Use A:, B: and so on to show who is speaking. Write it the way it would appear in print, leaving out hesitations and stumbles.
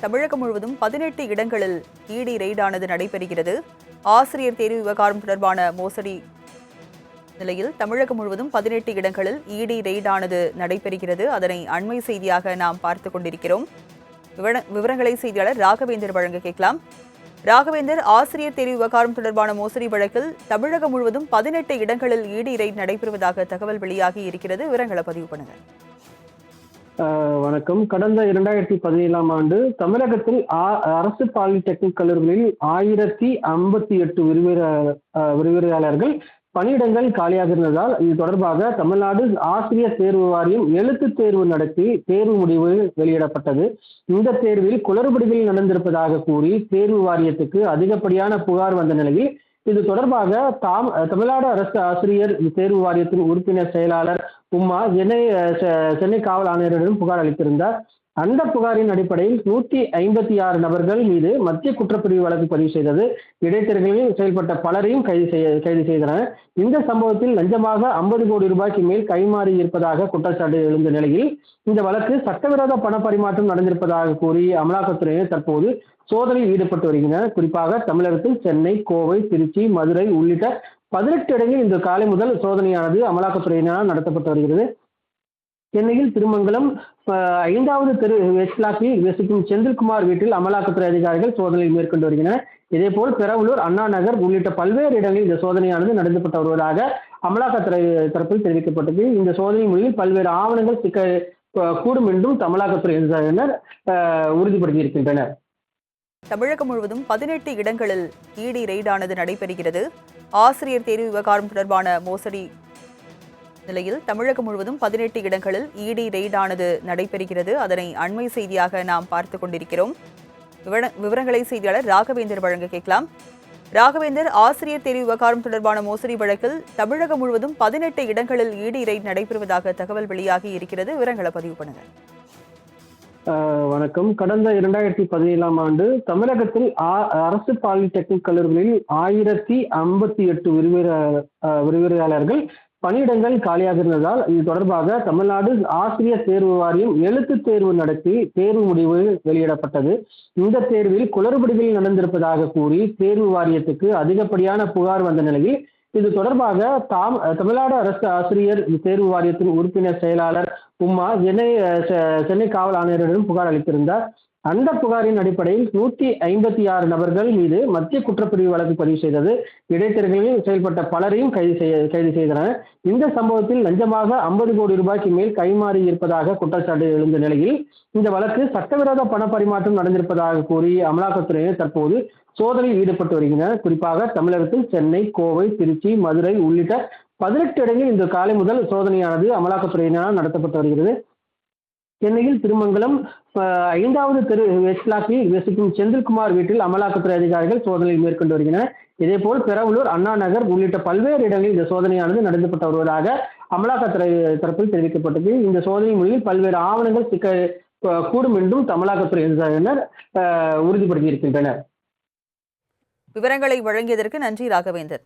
A: தமிழகம் முழுவதும் 18 இடங்களில் இடி ரெய்டானது நடைபெறுகிறது. ஆசிரியர் தேர்வு விவகாரம் தொடர்பான மோசடி நிலையில் தமிழகம் முழுவதும் 18 இடங்களில் இடி ரெய்டானது நடைபெறுகிறது. அதனை அண்மை செய்தியாக நாம் பார்த்துக் கொண்டிருக்கிறோம். விவரங்களை செய்தியாளர் ராகவேந்தர் வழங்க கேட்கலாம். ராகவேந்தர், ஆசிரியர் தேர்வு விவகாரம் தொடர்பான மோசடி வழக்கில் தமிழகம் முழுவதும் 18 இடங்களில் இடி ரெய்ட் நடைபெறுவதாக தகவல் வெளியாகி இருக்கிறது. விவரங்களை பதிவு பண்ணுங்க.
B: வணக்கம். கடந்த 2017ஆம் ஆண்டு தமிழகத்தில் அரசு பாலிடெக்னிக் கல்லூரிகளில் 1058 விரிவுரையாளர்கள் பணியிடங்கள் காலியாக இருந்ததால் இது தொடர்பாக தமிழ்நாடு ஆசிரியர் தேர்வு வாரியம் எழுத்து தேர்வு நடத்தி தேர்வு முடிவு வெளியிடப்பட்டது. இந்த தேர்வில் குளறுபடிகள் நடந்திருப்பதாக கூறி தேர்வு வாரியத்துக்கு அதிகப்படியான புகார் வந்த நிலையில் இது தொடர்பாக தமிழ்நாடு அரசு ஆசிரியர் தேர்வு வாரியத்தின் உறுப்பினர் செயலாளர் உமா சென்னை காவல் ஆணையரிடம் புகார் அளித்திருந்தார். அந்த புகாரின் அடிப்படையில் 156 நபர்கள் மீது மத்திய குற்றப்பிரிவு வழக்கு பதிவு செய்தது. இடைத்தேர்தலில் செயல்பட்ட பலரையும் கைது செய்தனர். இந்த சம்பவத்தில் லஞ்சமாக 50 கோடி ரூபாய்க்கு மேல் கைமாறி இருப்பதாக குற்றச்சாட்டு எழுந்த நிலையில் இந்த வழக்கு சட்டவிரோத பண பரிமாற்றம் நடந்திருப்பதாக கூறி அமலாக்கத்துறையினர் தற்போது சோதனையில் ஈடுபட்டு வருகின்றனர். குறிப்பாக தமிழகத்தில் சென்னை, கோவை, திருச்சி, மதுரை உள்ளிட்ட 18 இடங்களில் இன்று காலை முதல் சோதனையானது அமலாக்கத்துறையினால் நடத்தப்பட்டு வருகிறது. சென்னையில் திருமங்கலம் 5வது தெரு வெஸ்ட் பிளாக்கில் வசிக்கும் செந்தில்குமார் வீட்டில் அமலாக்கத்துறை அதிகாரிகள் சோதனையை மேற்கொண்டு வருகின்றனர். இதேபோல் பெரம்பலூர், அண்ணா நகர் உள்ளிட்ட பல்வேறு இடங்களில் இந்த சோதனையானது நடத்தப்பட்டு வருவதாக அமலாக்கத்துறை தரப்பில் தெரிவிக்கப்பட்டது. இந்த சோதனை முடிவில் பல்வேறு ஆவணங்கள் சிக்க கூடும் என்றும் அமலாக்கத்துறையினர் உறுதிப்படுத்தியிருக்கின்றனர்.
A: தமிழகம் முழுவதும் 18 இடங்களில் இடி ரெய்டானது நடைபெறுகிறது. ஆசிரியர் தேர்வு விவகாரம் தொடர்பான மோசடி நிலையில் தமிழகம் முழுவதும் 18 இடங்களில் இடி ரெய்டானது நடைபெறுகிறது. அதனை அண்மை செய்தியாக நாம் பார்த்துக் கொண்டிருக்கிறோம். விவரங்களை செய்தியாளர் ராகவேந்தர் வழங்க கேட்கலாம். ராகவேந்தர், ஆசிரியர் தேர்வு விவகாரம் தொடர்பான மோசடி வழக்கில் தமிழகம் முழுவதும் 18 இடங்களில் இடி ரெய்ட் நடைபெறுவதாக தகவல் வெளியாகி இருக்கிறது. விவரங்களை பதிவு பண்ணுங்க.
B: வணக்கம். கடந்த 2017ஆம் ஆண்டு தமிழகத்தில் அரசு பாலிடெக்னிக் கல்லூரிகளில் 1058 விரிவுரையாளர்கள் பணியிடங்கள் காலியாக இருந்ததால் இது தொடர்பாக தமிழ்நாடு ஆசிரியர் தேர்வு வாரியம் எழுத்து தேர்வு நடத்தி தேர்வு முடிவு வெளியிடப்பட்டது. இந்த தேர்வில் குளறுபடிகள் நடந்திருப்பதாக கூறி தேர்வு வாரியத்துக்கு அதிகப்படியான புகார் வந்த நிலையில் இது தொடர்பாக தமிழ்நாடு அரசு ஆசிரியர் தேர்வு வாரியத்தின் உறுப்பினர் செயலாளர் உமா சென்னை காவல் ஆணையரிடம் புகார் அளித்திருந்தார். அந்த புகாரின் அடிப்படையில் 156 நபர்கள் மீது மத்திய குற்றப்பிரிவு வழக்கு பதிவு செய்தது. இடைத்தேர்தலில் செயல்பட்ட பலரையும் கைது செய்தனர். இந்த சம்பவத்தில் லஞ்சமாக 50 கோடி ரூபாய்க்கு மேல் கைமாறி இருப்பதாக குற்றச்சாட்டு எழுந்த நிலையில் இந்த வழக்கு சட்டவிரோத பண பரிமாற்றம் நடந்திருப்பதாக கூறி அமலாக்கத்துறையினர் தற்போது சோதனையில் ஈடுபட்டு வருகின்றனர். குறிப்பாக தமிழகத்தில் சென்னை, கோவை, திருச்சி, மதுரை உள்ளிட்ட 18 இடங்களில் இன்று காலை முதல் சோதனையானது அமலாக்கத்துறையினால் நடத்தப்பட்டு வருகிறது. சென்னையில் திருமங்கலம் 5வது தெரு வெஸ்ட் பிளாக்கில் வசிக்கும் செந்தில்குமார் வீட்டில் அமலாக்கத்துறை அதிகாரிகள் சோதனையை மேற்கொண்டு வருகின்றனர். இதேபோல் பெரம்பலூர், அண்ணா நகர் உள்ளிட்ட பல்வேறு இடங்களில் இந்த சோதனையானது நடத்தப்பட்டு வருவதாக அமலாக்கத்துறை தரப்பில் தெரிவிக்கப்பட்டது. இந்த சோதனை முடிவில் பல்வேறு ஆவணங்கள் சிக்க கூடும் என்றும் அமலாக்கத்துறையினர் உறுதிப்படுத்தியிருக்கின்றனர்.
A: விவரங்களை வழங்கியதற்கு நன்றி ராகவேந்தர்.